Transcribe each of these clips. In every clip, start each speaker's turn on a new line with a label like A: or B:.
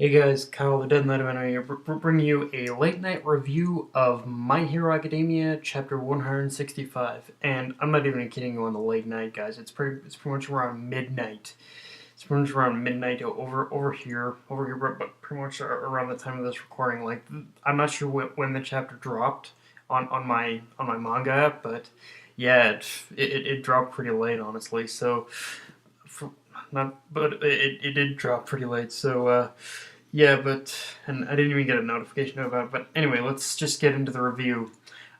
A: Hey guys, Kyle the Dead Letterman here, bringing you a late night review of My Hero Academia Chapter 165. And I'm not even kidding you on the late night, guys. It's pretty much around midnight. It's pretty much around midnight over here, but pretty much around the time of this recording. Like, I'm not sure when the chapter dropped on my manga app, but yeah, it dropped pretty late, honestly. So, for, not but it did drop pretty late. So. Yeah, and I didn't even get a notification about it. But anyway, let's just get into the review.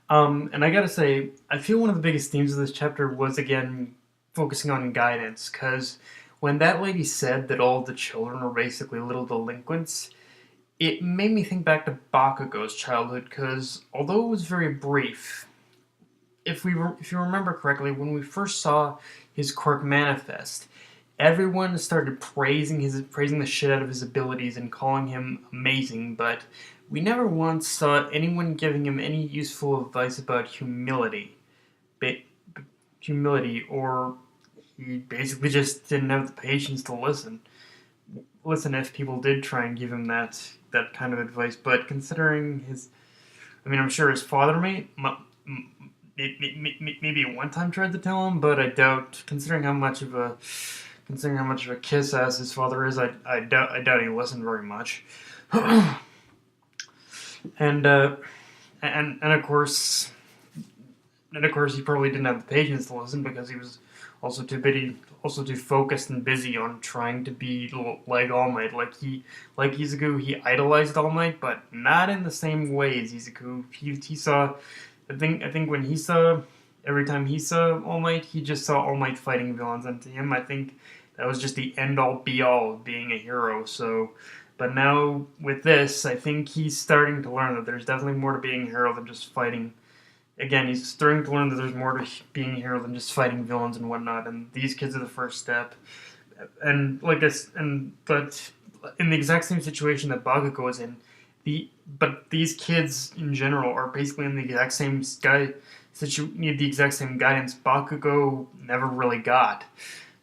A: And I gotta say, I feel one of the biggest themes of this chapter was again focusing on guidance, because when that lady said that all the children were basically little delinquents, it made me think back to Bakugo's childhood. Because although it was very brief, if you remember correctly, when we first saw his quirk manifest, everyone started praising the shit out of his abilities and calling him amazing, but we never once saw anyone giving him any useful advice about humility. Ba- humility, or he basically just didn't have the patience to listen. Listen, if people did try and give him that kind of advice, but considering I'm sure his father maybe at one time tried to tell him, but I doubt, considering how much of a kiss ass his father is, I doubt he listened very much. and of course, he probably didn't have the patience to listen, because he was also too focused and busy on trying to be like All Might. Like Izuku, he idolized All Might, but not in the same way as Izuku. He saw, I think when he saw, every time he saw All Might, he just saw All Might fighting villains, and to him, I think that was just the end-all, be-all of being a hero. So, but now with this, I think he's starting to learn that there's definitely more to being a hero than just fighting. Again, he's starting to learn that there's more to being a hero than just fighting villains and whatnot. And these kids are the first step. And like this, but in the exact same situation that Bakugo is in, but these kids in general are basically in the exact same need the exact same guidance Bakugo never really got.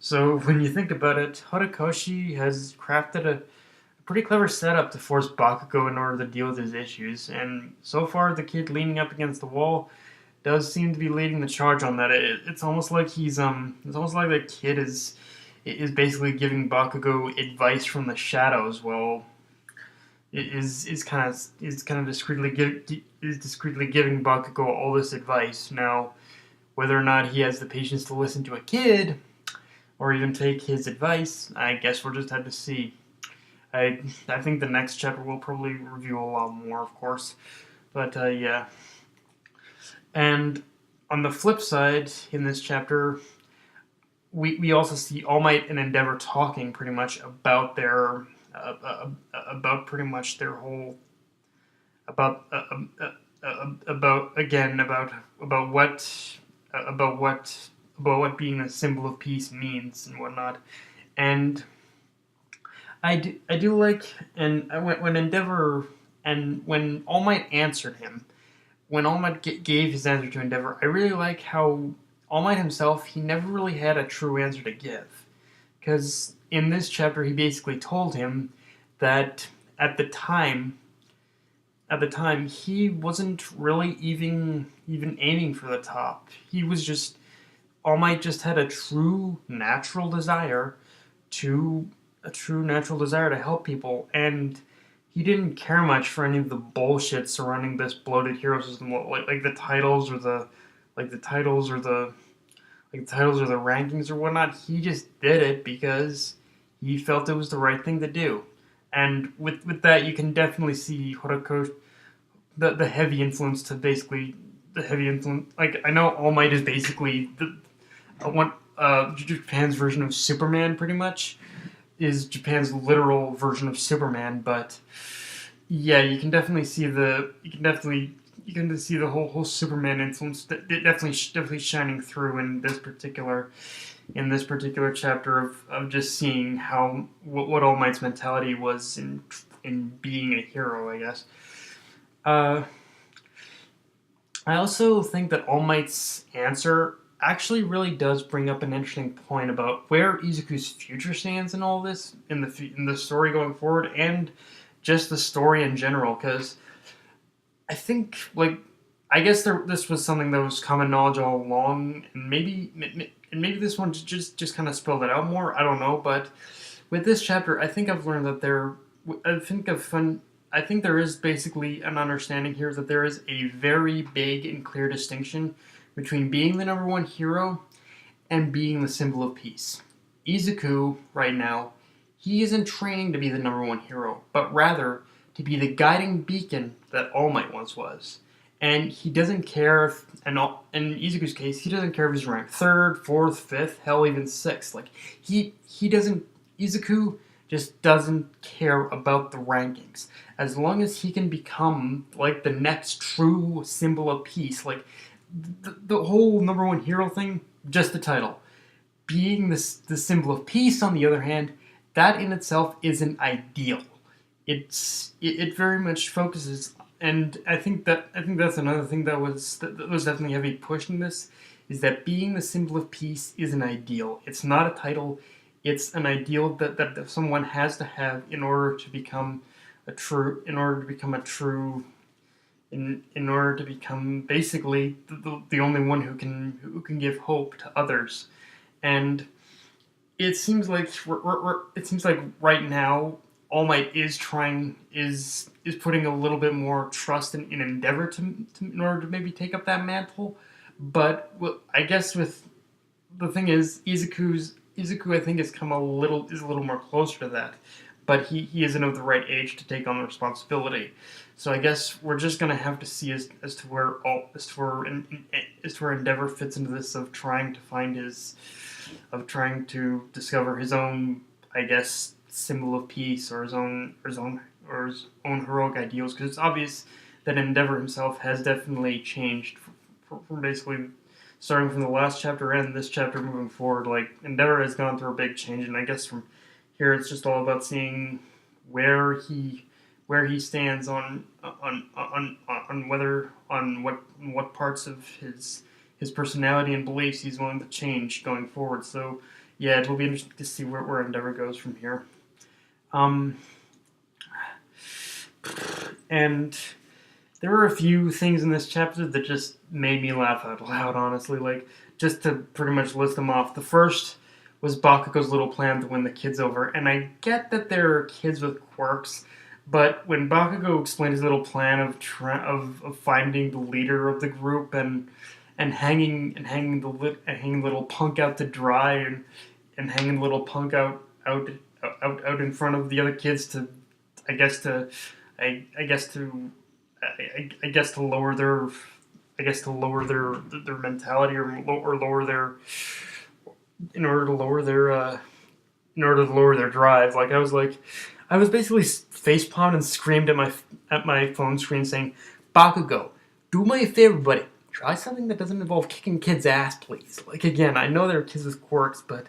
A: So when you think about it, Horikoshi has crafted a pretty clever setup to force Bakugo in order to deal with his issues, and so far the kid leaning up against the wall does seem to be leading the charge on that. It's almost like it's almost like the kid is basically giving Bakugo advice from the shadows. Well, it is kind of discreetly giving Bakugo all this advice. Now, whether or not he has the patience to listen to a kid, or even take his advice, I guess we'll just have to see. I think the next chapter will probably review a lot more, of course. But yeah. And on the flip side, in this chapter, we also see All Might and Endeavor talking pretty much about their about pretty much their whole about again about what being a symbol of peace means and whatnot. And I do like, and when Endeavor, and when All Might answered him, when All Might gave his answer to Endeavor, I really like how All Might himself, he never really had a true answer to give. Because in this chapter, he basically told him that at the time, he wasn't really even aiming for the top. He was just, All Might just had a true natural desire to help people, and he didn't care much for any of the bullshit surrounding this bloated hero system, like the titles or the rankings or whatnot. He just did it because he felt it was the right thing to do. And with that, you can definitely see Horikoshi, the heavy influence to basically the heavy influence. Like, I know All Might is basically Japan's version of Superman, pretty much. Is Japan's literal version of Superman, but yeah, you can definitely see the whole Superman influence definitely shining through in this particular chapter of just seeing how what All Might's mentality was in being a hero, I guess. I also think that All Might's answer actually really does bring up an interesting point about where Izuku's future stands in all this, in the story going forward, and just the story in general. Because I think, like, I guess this was something that was common knowledge all along, and maybe this one just kind of spelled it out more. I don't know, but with this chapter, I think I've learned that I think there is basically an understanding here that there is a very big and clear distinction between being the number one hero and being the symbol of peace. Izuku, right now, he isn't training to be the number one hero, but rather to be the guiding beacon that All Might once was. And he doesn't care if, in Izuku's case, he doesn't care if he's ranked 3rd, 4th, 5th, hell, even 6th. Like, he doesn't, Izuku just doesn't care about the rankings. As long as he can become, like, the next true symbol of peace, like, the whole number one hero thing, just the title. Being the symbol of peace, on the other hand, that in itself isn't ideal. It very much focuses, and I think that's another thing that was definitely heavy push in this, is that being the symbol of peace is an ideal. It's not a title. It's an ideal that someone has to have in order to become in order to become basically the only one who can give hope to others. And it seems like right now All Might is putting a little bit more trust in Endeavor in order to maybe take up that mantle. But I guess with the thing is, Izuku I think is a little more closer to that, but he isn't of the right age to take on the responsibility. So I guess we're just gonna have to see as to where Endeavor fits into this of trying to discover his own, I guess, symbol of peace, or his own heroic ideals, because it's obvious that Endeavor himself has definitely changed from basically starting from the last chapter and this chapter moving forward. Like, Endeavor has gone through a big change, and I guess from here it's just all about seeing where he stands on what parts of his personality and beliefs he's willing to change going forward. So yeah, it will be interesting to see where Endeavor goes from here. And there were a few things in this chapter that just made me laugh out loud, honestly. Like, just to pretty much list them off. The first was Bakugo's little plan to win the kids over. And I get that there are kids with quirks, but when Bakugo explained his little plan of finding the leader of the group and hanging the little punk out to dry, and hanging the little punk out in front of the other kids to lower their mentality, or lower their in order to lower their drive. Like, I was basically facepalmed and screamed at my phone screen saying, "Bakugo, do me a favor, buddy. Try something that doesn't involve kicking kids' ass, please." Like, again, I know there are kids with quirks, but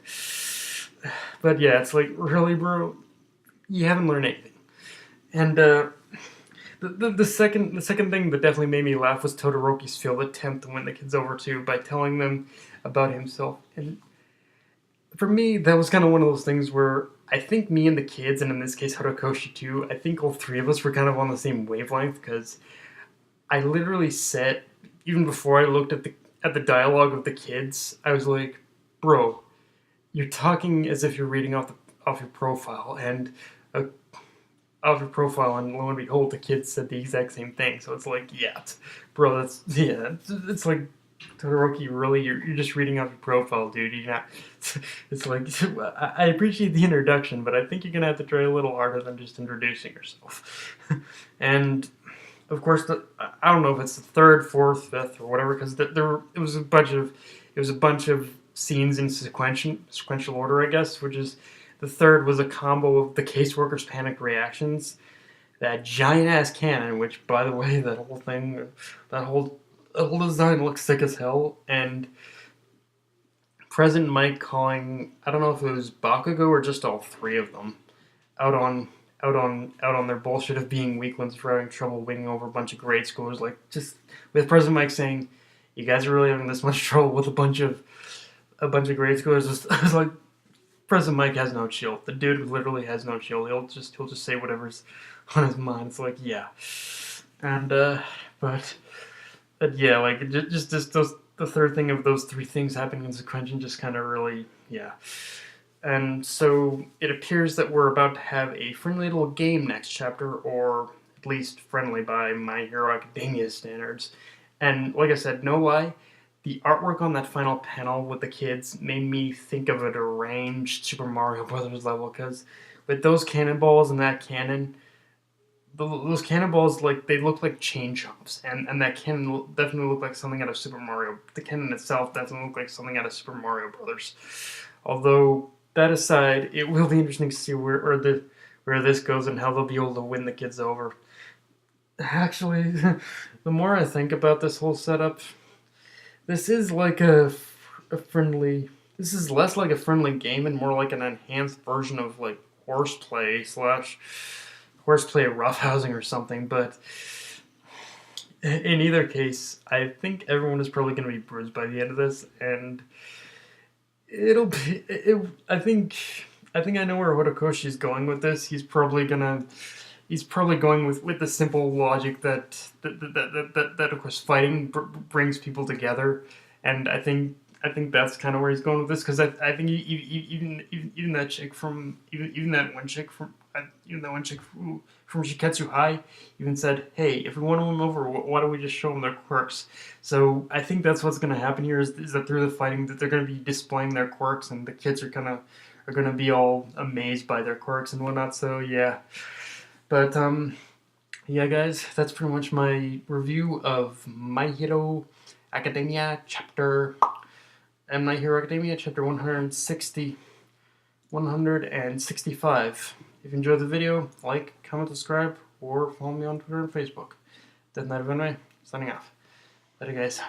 A: yeah, it's like, really, bro, you haven't learned anything. And the second thing that definitely made me laugh was Todoroki's failed attempt to win the kids over too, by telling them about himself. And for me, that was kind of one of those things where I think me and the kids, and in this case Horikoshi too, I think all three of us were kind of on the same wavelength, because I literally said, even before I looked at the dialogue of the kids, I was like, bro, you're talking as if you're reading off your profile, and lo and behold, the kids said the exact same thing. So it's like, bro, it's like, Todoroki, really, you're just reading off your profile, dude. You're not. It's like, I appreciate the introduction, but I think you're gonna have to try a little harder than just introducing yourself. And of course, I don't know if it's the 3rd, 4th, 5th, or whatever, because it was a bunch of scenes in sequential order, I guess. Which is, the 3rd was a combo of the caseworker's panic reactions, that giant ass cannon, which, by the way, that whole design looks sick as hell, and President Mike calling, I don't know if it was Bakugo or just all three of them, out on their bullshit of being weaklings for having trouble winning over a bunch of grade schoolers. Like, just with President Mike saying, you guys are really having this much trouble with a bunch of grade schoolers. It's like President Mike has no chill. The dude literally has no chill. He'll just say whatever's on his mind. It's like, yeah, and but yeah, like just those the third thing of those three things happening in sequential just kind of really, yeah. And so it appears that we're about to have a friendly little game next chapter, or at least friendly by My Hero Academia standards. And like I said, no lie, the artwork on that final panel with the kids made me think of a deranged Super Mario Brothers level, because with those cannonballs and that cannon, those cannonballs, like, they look like chain chomps, and that cannon definitely looked like something out of Super Mario. The cannon itself doesn't look like something out of Super Mario Brothers. Although, that aside, it will be interesting to see where this goes and how they'll be able to win the kids over. Actually, the more I think about this whole setup, this is like a friendly. This is less like a friendly game and more like an enhanced version of like horseplay / horseplay roughhousing or something. But in either case, I think everyone is probably going to be bruised by the end of this, and it'll be. I think I know where Horikoshi's going with this. He's probably going with the simple logic that of course fighting brings people together, and I think that's kind of where he's going with this, because I think even that chick from even that one chick from Shiketsu High even said, hey, if we want to win them over, why don't we just show them their quirks? So I think that's what's going to happen here, is that through the fighting that they're going to be displaying their quirks, and the kids are going to be all amazed by their quirks and whatnot. So yeah. But, yeah, guys, that's pretty much my review of My Hero Academia Chapter 165. If you enjoyed the video, like, comment, subscribe, or follow me on Twitter and Facebook. Death Knight of Anime, signing off. Later, guys.